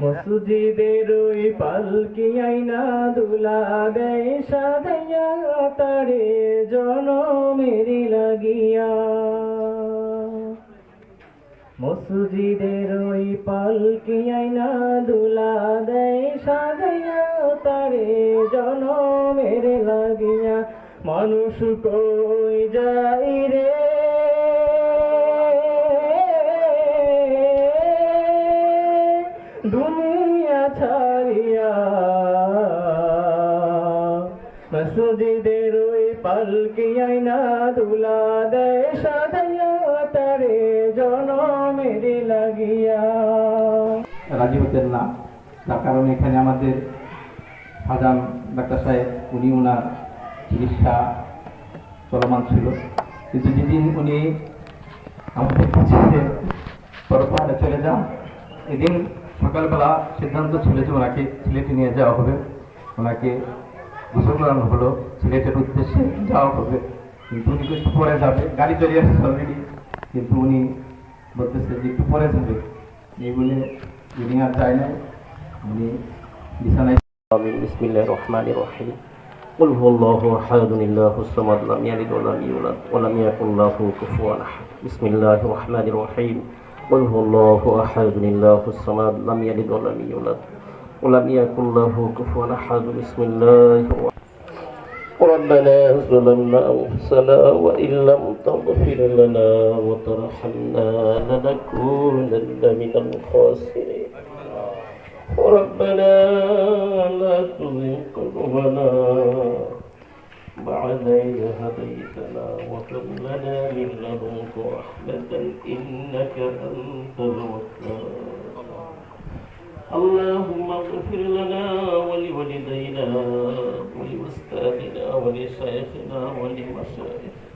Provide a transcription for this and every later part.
মসজিদের ওই পালকি আইনা দুলা দেয় সাজাইয়া তারে জনমের লাগিয়া। মসজিদের ওই পালকি আইনা দুলা দেয় সাজাইয়া তারে জনমের লাগিয়া। মানুষ কই যাই রে দুনিয়া ছাড়িয়া, মসজিদের ওই পালকি আইনা দুলা দেয় সাজাইয়া তারে জনমের লাগিয়া। রাজি হতেন না, তার কারণ এখানে আমাদের শাহজাহান ডাক্তার সাহেব উনি ওনার চিকিৎসা চলমান ছিল, কিন্তু যেদিন উনি আমাদের কাছে পরপারে চলে যান এদিন সকালবেলা সিদ্ধান্ত ছিল যে ওনাকে সিলেটে নিয়ে যাওয়া হবে, ওনাকে গোসল করানো হলো, সিলেটের উদ্দেশ্যে যাওয়া হবে। কিন্তু উনি একটু পরে যাবে, গাড়ি চলে আসছে অলরেডি, কিন্তু উনি বলতেছে যে একটু পরে যাবে, এই বলে উনি আর যায় না, উনি বিছানায়। বিসমিল্লাহির রহমানির রহিম। قل هو الله احد الله الصمد لم يلد ولم يولد ولم يكن له كفوا احد. بسم الله الرحمن الرحيم. قل هو الله احد الله الصمد لم يلد ولم يولد ولم يكن له كفوا احد. بسم الله ربنا ظلمنا انفسنا وان لم تغفر لنا وترحمنا لنكونن من الخاسرين. ربنا لا تزغ قلوبنا بعد إذ هديتنا وهب لنا من لدنك رحمة إنك أنت الوهاب. اللهم اغفر لنا ولوالدينا ولأستاذنا ولشيخنا ولمشايخنا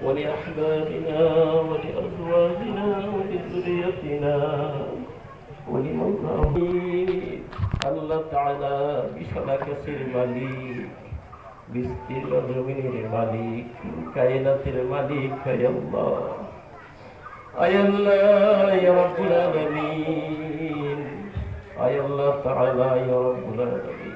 ولأحبابنا ولأزواجنا ولذريتنا ولمن আল্লাহ তাআলা বিশ্বকাশের মালিক, বিস্তীর্ণ জমিনের মালিক, কায়নাতের মালিক, হে আল্লাহ, আয় আল্লাহ ইয়া রাব্বুল আলামিন, আয় আল্লাহ তাআলা ইয়া রাব্বুল আলামিন।